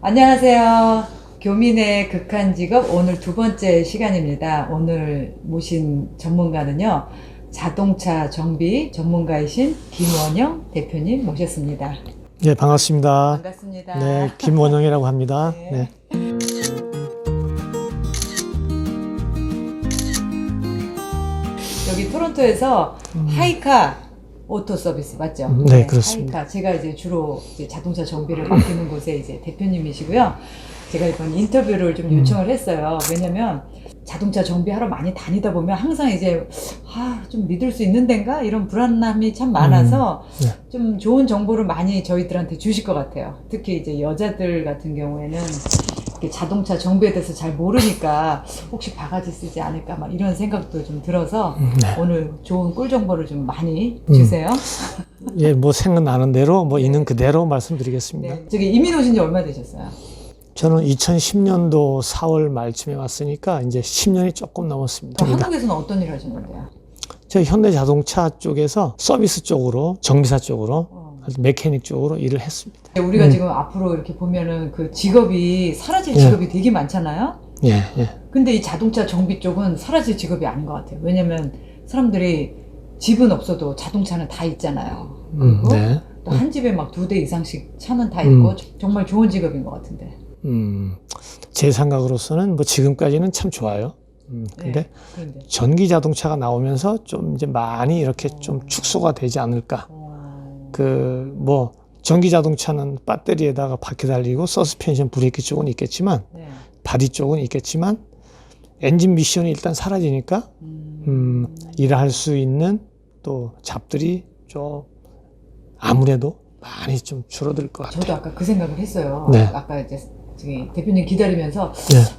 안녕하세요. 교민의 극한 직업 오늘 두 번째 시간입니다. 오늘 모신 전문가는요. 자동차 정비 전문가이신 김원영 대표님 모셨습니다. 네, 반갑습니다. 반갑습니다. 네, 김원영이라고 합니다. 네. 네. 여기 토론토에서 하이카 오토 서비스 맞죠? 네, 그렇습니다. 하이카. 제가 이제 주로 이제 자동차 정비를 맡기는 곳에 이제 대표님이시고요. 제가 이번 인터뷰를 좀 요청을 했어요. 왜냐면 자동차 정비하러 많이 다니다 보면 항상 이제 좀 믿을 수 있는 데인가 이런 불안함이 참 많아서 네. 좀 좋은 정보를 많이 저희들한테 주실 것 같아요. 특히 이제 여자들 같은 경우에는 이렇게 자동차 정비에 대해서 잘 모르니까 혹시 바가지 쓰지 않을까 막 이런 생각도 좀 들어서 네. 오늘 좋은 꿀 정보를 좀 많이 주세요. 예, 뭐 생각나는 대로 뭐 있는 그대로 말씀드리겠습니다. 네. 저기 이민 오신 지 얼마 되셨어요? 저는 2010년도 4월 말쯤에 왔으니까 이제 10년이 조금 넘었습니다. 한국에서는 어떤 일 하셨는데요? 저 현대자동차 쪽에서 서비스 쪽으로, 정비사 쪽으로, 메케닉 쪽으로 일을 했습니다. 우리가 지금 앞으로 이렇게 보면은 그 직업이 사라질 직업이 되게 많잖아요. 예, 예. 근데 이 자동차 정비 쪽은 사라질 직업이 아닌 것 같아요. 왜냐면 사람들이 집은 없어도 자동차는 다 있잖아요. 그리고 네. 또 한 집에 막 2대 이상씩 차는 다 있고 정말 좋은 직업인 것 같은데. 제 생각으로서는 뭐 지금까지는 참 좋아요. 근데 그런데. 전기 자동차가 나오면서 좀 이제 많이 이렇게 좀 축소가 되지 않을까. 뭐 전기 자동차는 배터리에다가 바퀴 달리고 서스펜션 브레이크 쪽은 있겠지만 바디 쪽은 있겠지만 엔진 미션이 일단 사라지니까 일할 수 있는 또 잡들이 좀 아무래도 많이 좀 줄어들 것 같아요. 저도 아까 그 생각을 했어요. 네. 아까 이제 저기 대표님 기다리면서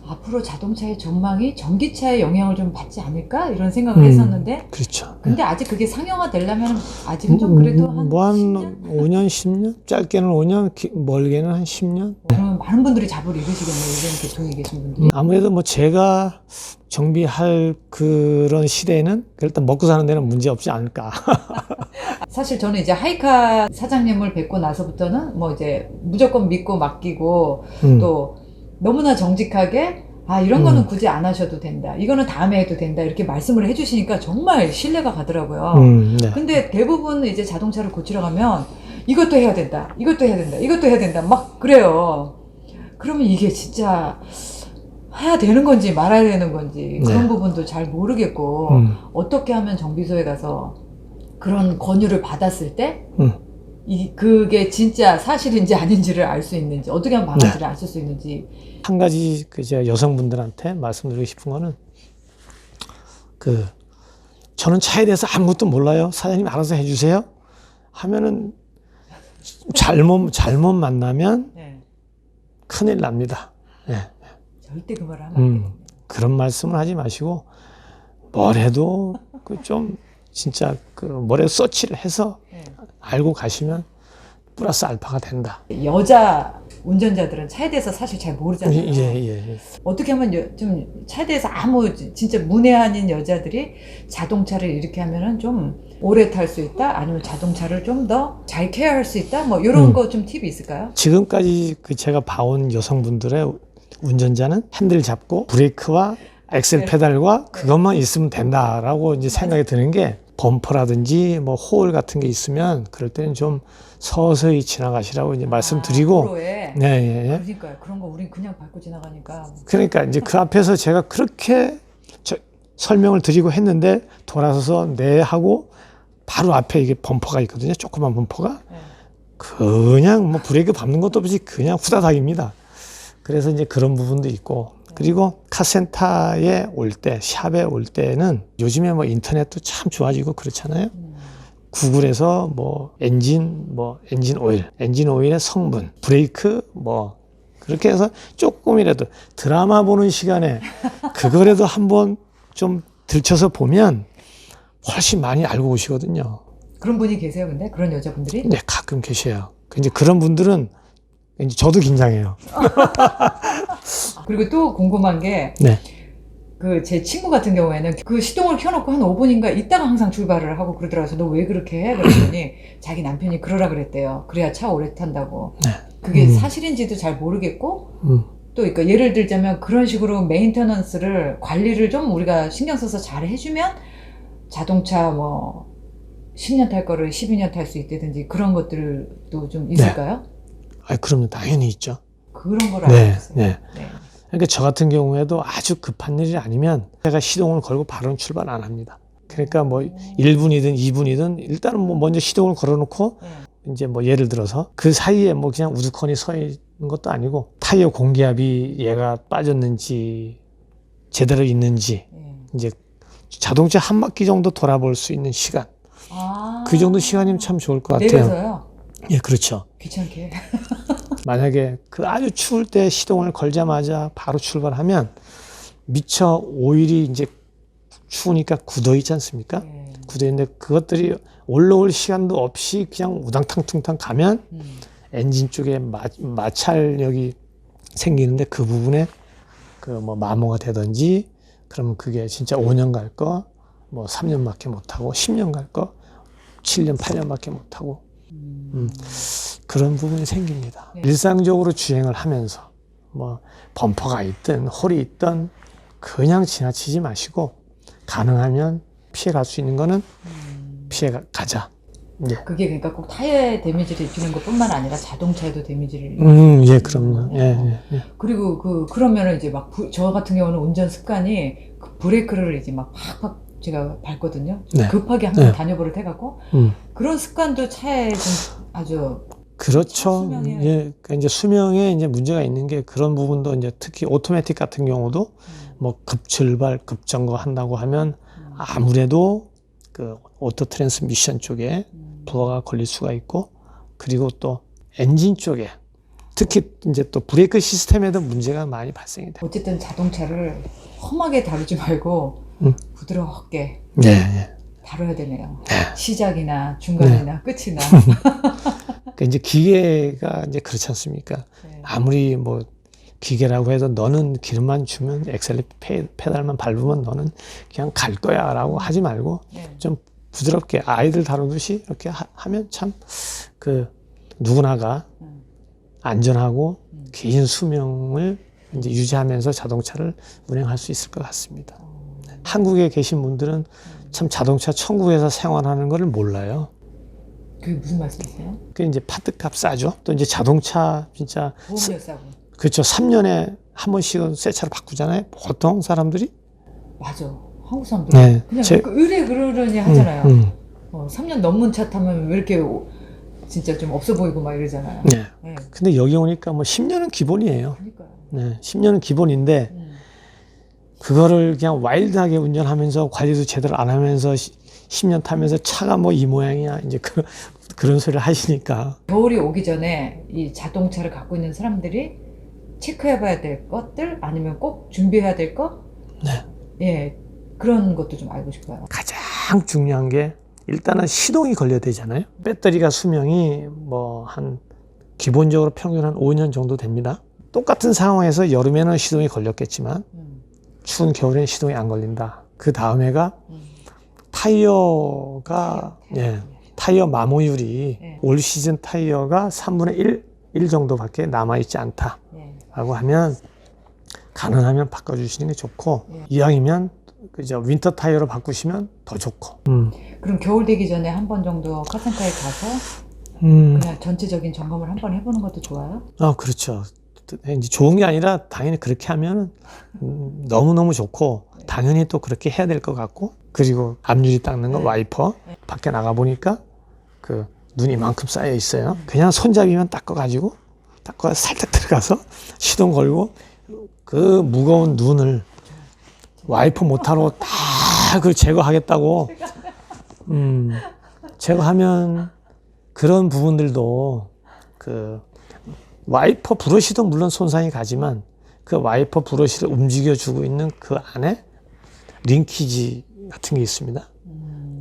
앞으로 자동차의 전망이 전기차의 영향을 좀 받지 않을까 이런 생각을 했었는데 그렇죠. 근데 아직 그게 상용화 되려면 아직은 좀 그래도 한 뭐 한 10년? 5년, 10년? 짧게는 5년, 멀게는 한 10년? 그러면 많은 분들이 잡을 이루시겠네요. 요즘 계통에 계신 분들이. 아무래도 뭐 제가 정비할 그런 시대에는 일단 먹고 사는 데는 문제 없지 않을까. 사실 저는 이제 하이카 사장님을 뵙고 나서부터는 뭐 이제 무조건 믿고 맡기고 또 너무나 정직하게 이런 거는 굳이 안 하셔도 된다. 이거는 다음에 해도 된다. 이렇게 말씀을 해주시니까 정말 신뢰가 가더라고요. 네. 근데 대부분 이제 자동차를 고치러 가면 이것도 해야 된다. 이것도 해야 된다. 이것도 해야 된다. 막 그래요. 그러면 이게 진짜 해야 되는 건지 말아야 되는 건지 그런 부분도 잘 모르겠고 어떻게 하면 정비소에 가서 그런 권유를 받았을 때 그게 진짜 사실인지 아닌지를 알 수 있는지 어떻게 하면 바가지를 알 수 있는지 한 가지 제가 여성분들한테 말씀드리고 싶은 거는 저는 차에 대해서 아무것도 몰라요. 사장님 알아서 해주세요. 하면은 잘못 만나면 큰일 납니다. 절대 그 말을 하면 안 돼요. 그런 말씀을 하지 마시고 뭘 해도 좀 진짜 뭐래 서치를 해서 알고 가시면 플러스 알파가 된다. 여자 운전자들은 차에 대해서 사실 잘 모르잖아요. 예. 어떻게 하면 좀 차에 대해서 진짜 문외한인 여자들이 자동차를 이렇게 하면은 좀 오래 탈 수 있다? 아니면 자동차를 좀 더 잘 케어할 수 있다? 뭐 이런 거 좀 팁이 있을까요? 지금까지 제가 봐온 여성분들의 운전자는 핸들 잡고 브레이크와 엑셀 페달과 그것만 있으면 된다라고 이제 생각이 드는 게 범퍼라든지 뭐 호울 같은 게 있으면 그럴 때는 좀 서서히 지나가시라고 이제 말씀드리고 도로에. 그러니까요. 그런 거 우린 그냥 밟고 지나가니까. 그러니까 이제 그 앞에서 제가 그렇게 설명을 드리고 했는데 돌아서서 네 하고 바로 앞에 이게 범퍼가 있거든요. 조그만 범퍼가. 그냥 뭐 브레이크 밟는 것도 없이 그냥 후다닥입니다. 그래서 이제 그런 부분도 있고 그리고 카센터에 올 때, 샵에 올 때는 요즘에 뭐 인터넷도 참 좋아지고 그렇잖아요. 구글에서 뭐 엔진 오일, 엔진 오일의 성분, 브레이크 뭐 그렇게 해서 조금이라도 드라마 보는 시간에 그거라도 한번 좀 들춰서 보면 훨씬 많이 알고 오시거든요. 그런 분이 계세요, 근데? 그런 여자분들이? 네, 가끔 계셔요. 이제 그런 분들은 이제 저도 긴장해요. 그리고 또 궁금한 게 제 친구 같은 경우에는 그 시동을 켜놓고 한 5분인가 있다가 항상 출발을 하고 그러더라고요. 너 왜 그렇게 해? 그랬더니 자기 남편이 그러라 그랬대요. 그래야 차 오래 탄다고. 그게 사실인지도 잘 모르겠고 또 그러니까 예를 들자면 그런 식으로 메인테넌스를 관리를 좀 우리가 신경 써서 잘 해주면 자동차 뭐 10년 탈 거를 12년 탈 수 있다든지 그런 것들도 좀 있을까요? 그럼요. 당연히 있죠. 그런 걸 알고 있어요. 네. 그러니까 저 같은 경우에도 아주 급한 일이 아니면 제가 시동을 걸고 바로 출발 안 합니다. 그러니까 뭐 1분이든 2분이든 일단은 뭐 먼저 시동을 걸어놓고 이제 뭐 예를 들어서 그 사이에 뭐 그냥 우두커니 서 있는 것도 아니고 타이어 공기압이 얘가 빠졌는지 제대로 있는지 이제 자동차 한 바퀴 정도 돌아볼 수 있는 시간. 그 정도 시간이면 참 좋을 것 같아요. 내려서요? 예, 그렇죠. 귀찮게. 만약에 그 아주 추울 때 시동을 걸자마자 바로 출발하면 미처 오일이 이제 추우니까 굳어 있지 않습니까? 굳어 있는데 그것들이 올라올 시간도 없이 그냥 우당탕탕탕 가면 엔진 쪽에 마찰력이 생기는데 그 부분에 그 뭐 마모가 되든지 그러면 그게 진짜 5년 갈 거, 뭐 3년밖에 못 하고 10년 갈 거, 7년, 8년밖에 못 하고 그런 부분이 생깁니다. 일상적으로 주행을 하면서 뭐 범퍼가 있든 홀이 있든 그냥 지나치지 마시고 가능하면 피해 갈 수 있는 거는 피해 가자. 예. 그게 그러니까 꼭 타이어에 데미지를 입히는 것뿐만 아니라 자동차에도 데미지를 예, 그럼요. 예. 그리고 그러면은 이제 막 저 같은 경우는 운전 습관이 그 브레이크를 이제 막 팍팍 제가 밟거든요. 급하게 항상 다녀버릇 해갖고 그런 습관도 차에 좀 아주 그렇죠. 수명에 예, 그러니까 이제 수명에 이제 문제가 있는 게 그런 부분도 이제 특히 오토매틱 같은 경우도 뭐 급출발, 급점거 한다고 하면 아무래도 그 오토 트랜스미션 쪽에 부하가 걸릴 수가 있고 그리고 또 엔진 쪽에 특히 이제 또 브레이크 시스템에도 문제가 많이 발생이 돼요. 어쨌든 자동차를 험하게 다루지 말고 부드럽게 다뤄야 되네요. 시작이나 중간이나 끝이나. 그러니까 이제 기계가 이제 그렇지 않습니까? 아무리 뭐 기계라고 해도 너는 기름만 주면 페달만 밟으면 너는 그냥 갈 거야 라고 하지 말고 좀 부드럽게 아이들 다루듯이 이렇게 하면 참 그 누구나가 안전하고 긴 수명을 이제 유지하면서 자동차를 운행할 수 있을 것 같습니다. 한국에 계신 분들은 참 자동차 천국에서 생활하는 것을 몰라요. 그게 무슨 말씀이세요? 그 이제 파트값 싸죠. 또 이제 자동차 진짜 보험료 싸고. 그렇죠. 3년에 한 번씩은 새 차로 바꾸잖아요. 보통 사람들이. 맞아. 한국 사람들 그냥 의뢰 그러려니 하잖아요. 3년 넘은 차 타면 왜 이렇게 진짜 좀 없어 보이고 막 이러잖아요. 근데 여기 오니까 뭐 10년은 기본이에요. 그러니까요. 10년은 기본인데 그거를 그냥 와일드하게 운전하면서 관리도 제대로 안 하면서 10년 타면서 차가 뭐 이 모양이야 이제 그런 소리를 하시니까. 겨울이 오기 전에 이 자동차를 갖고 있는 사람들이 체크해봐야 될 것들 아니면 꼭 준비해야 될 것? 예, 그런 것도 좀 알고 싶어요. 가장 중요한 게 일단은 시동이 걸려야 되잖아요. 배터리가 수명이 뭐 한 기본적으로 평균 한 5년 정도 됩니다. 똑같은 상황에서 여름에는 시동이 걸렸겠지만 추운 겨울에는 시동이 안 걸린다. 그 다음에가 타이어가 타이어 마모율이 올 시즌 타이어가 3분의 1 정도밖에 남아있지 않다 라고 하면 가능하면 바꿔주시는 게 좋고 이왕이면 그죠 윈터 타이어로 바꾸시면 더 좋고. 그럼 겨울 되기 전에 한 번 정도 카센터에 가서 그냥 전체적인 점검을 한 번 해보는 것도 좋아요? 그렇죠. 이제 좋은 게 아니라 당연히 그렇게 하면 너무너무 좋고 당연히 또 그렇게 해야 될 것 같고 그리고 앞유리 닦는 거 와이퍼 밖에 나가 보니까 그 눈이 이만큼 쌓여 있어요. 그냥 손잡이만 닦아가지고 살짝 들어가서 시동 걸고 그 무거운 눈을 와이퍼 모터로 다 그걸 제거하겠다고 제거하면 그런 부분들도 그 와이퍼 브러쉬도 물론 손상이 가지만 그 와이퍼 브러쉬를 움직여주고 있는 그 안에 링키지 같은 게 있습니다.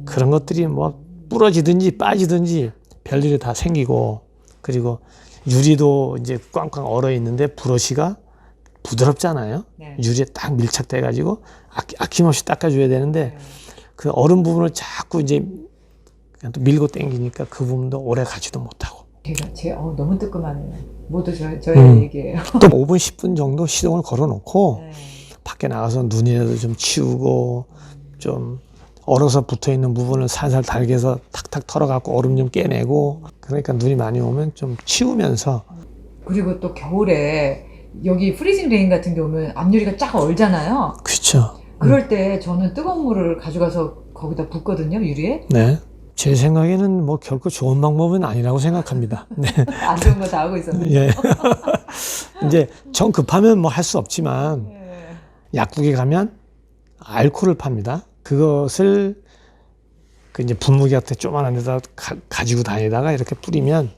그런 것들이 뭐 부러지든지 빠지든지 별일이 다 생기고 그리고 유리도 이제 꽝꽝 얼어 있는데 브러쉬가 부드럽잖아요. 유리에 딱 밀착돼 가지고 아낌없이 닦아줘야 되는데 그 얼음 부분을 자꾸 이제 그냥 또 밀고 당기니까 그 부분도 오래 가지도 못하고 너무 뜨끔하네요. 모두 저의 얘기예요. 또 5분 10분 정도 시동을 걸어놓고 네. 밖에 나가서 눈이라도 좀 치우고 좀 얼어서 붙어있는 부분을 살살 달개서 탁탁 털어갖고 얼음 좀 깨내고, 그러니까 눈이 많이 오면 좀 치우면서. 그리고 또 겨울에 여기 프리징 레인 같은 경우는 앞유리가 쫙 얼잖아요. 그렇죠. 그럴 때 저는 뜨거운 물을 가져가서 거기다 붓거든요, 유리에. 네. 제 생각에는 뭐 결코 좋은 방법은 아니라고 생각합니다. 네. 안 좋은 거 다 하고 있었는데. 예. 이제 정 급하면 뭐 할 수 없지만 네. 약국에 가면 알코올을 팝니다. 그것을 그 이제 분무기 같은 조그만한 데다 가지고 다니다가 이렇게 뿌리면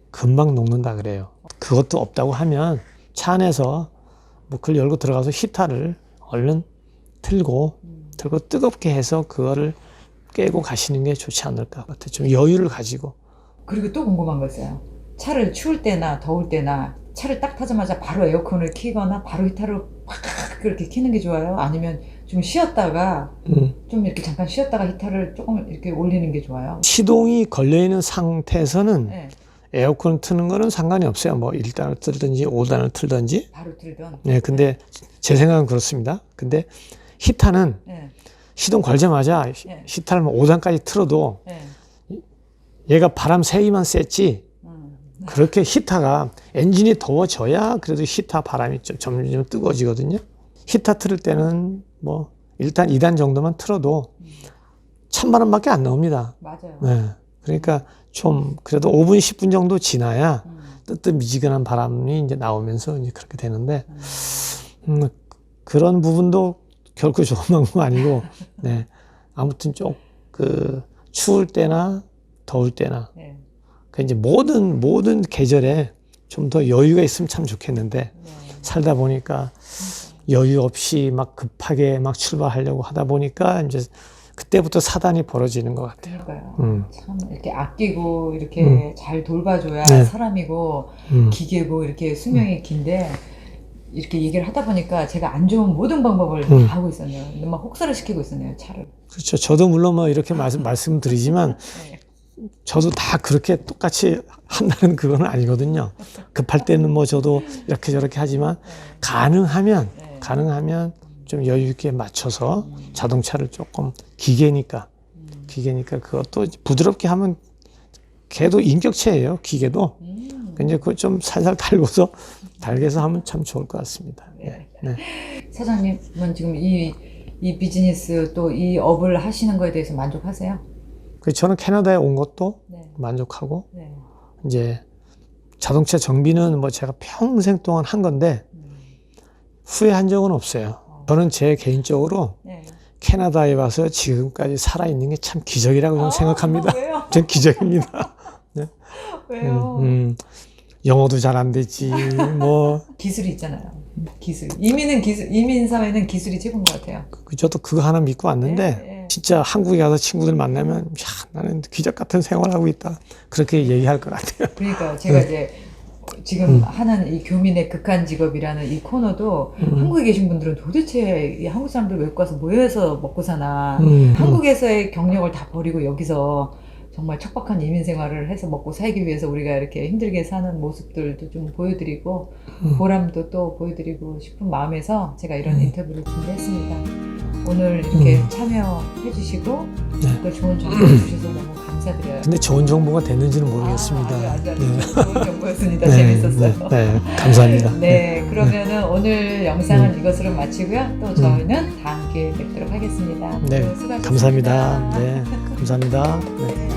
금방 녹는다 그래요. 그것도 없다고 하면 차 안에서 뭐 그걸 열고 들어가서 히터를 얼른 틀고 뜨겁게 해서 그거를 깨고 가시는 게 좋지 않을까 같아요. 좀 여유를 가지고. 그리고 또 궁금한 거 있어요. 차를 추울 때나 더울 때나 차를 딱 타자마자 바로 에어컨을 켜거나 바로 히터를 팍 그렇게 켜는 게 좋아요? 아니면 좀 쉬었다가 좀 이렇게 잠깐 쉬었다가 히터를 조금 이렇게 올리는 게 좋아요? 시동이 걸려있는 상태에서는 네. 에어컨 트는 거는 상관이 없어요. 뭐 1단을 틀든지 5단을 틀든지. 바로 틀던. 네, 근데 제 생각은 그렇습니다. 근데 히터는 네. 시동 걸자마자 네. 히터를 5단까지 틀어도 네. 얘가 바람 세기만 쐈지, 그렇게 히터가 엔진이 더워져야 그래도 히터 바람이 좀 점점 뜨거워지거든요. 히터 틀을 때는 뭐 일단 2단 정도만 틀어도 1000바람밖에 안 나옵니다. 맞아요. 네. 그러니까 좀 그래도 5분 10분 정도 지나야 뜨뜻미지근한 바람이 이제 나오면서 이제 그렇게 되는데, 그런 부분도 결코 좋은 방법 아니고, 네. 아무튼 좀 추울 때나 더울 때나, 네. 그 이제 모든 계절에 좀 더 여유가 있으면 참 좋겠는데, 네. 살다 보니까 여유 없이 막 급하게 막 출발하려고 하다 보니까 이제 그때부터 사단이 벌어지는 것 같아요. 그러니까요. 참 이렇게 아끼고 이렇게 잘 돌봐줘야 네. 사람이고 기계고 이렇게 수명이 긴데, 이렇게 얘기를 하다 보니까 제가 안 좋은 모든 방법을 다 하고 있었네요. 근데 막 혹사를 시키고 있었네요, 차를. 그렇죠. 저도 물론 뭐 이렇게 말씀드리지만 네. 저도 다 그렇게 똑같이 한다는 그건 아니거든요. 급할 때는 뭐 저도 이렇게 저렇게 하지만 가능하면 좀 여유 있게 맞춰서 자동차를 조금 기계니까 그것도 부드럽게 하면 걔도 인격체예요. 기계도. 근데 그거 좀 살살 달궈서 하면 참 좋을 것 같습니다. 네. 네. 사장님은 지금 이 비즈니스 또 이 업을 하시는 거에 대해서 만족하세요? 저는 캐나다에 온 것도 네. 만족하고, 네. 이제 자동차 정비는 뭐 제가 평생 동안 한 건데 후회한 적은 없어요. 저는 제 개인적으로 네. 캐나다에 와서 지금까지 살아있는 게 참 기적이라고 저는 생각합니다. 왜요? 전 기적입니다. 네. 왜요? 영어도 잘 안 되지, 뭐. 기술이 있잖아요. 기술. 이민 사회는 기술이 최고인 것 같아요. 저도 그거 하나 믿고 왔는데, 네. 진짜 한국에 가서 친구들 만나면, 야, 나는 기적 같은 생활하고 있다. 그렇게 얘기할 것 같아요. 그러니까 제가 이제 지금 하는 이 교민의 극한 직업이라는 이 코너도 한국에 계신 분들은 도대체 이 한국 사람들 외국 가서 뭐 해서 먹고 사나, 한국에서의 경력을 다 버리고 여기서 정말 척박한 이민 생활을 해서 먹고 살기 위해서 우리가 이렇게 힘들게 사는 모습들도 좀 보여드리고 보람도 또 보여드리고 싶은 마음에서 제가 이런 인터뷰를 준비했습니다. 오늘 이렇게 참여해 주시고 또 좋은 정보 주셔서 너무 감사드려요. 근데 좋은 정보가 됐는지는 모르겠습니다. 아주 네. 좋은 정보였습니다. 재밌었어요. 네, 감사합니다. 네, 그러면은 오늘 영상은 이것으로 마치고요. 또 저희는 다음 기회에 뵙도록 하겠습니다. 네, 수고하셨습니다. 감사합니다. 네, 감사합니다. 네.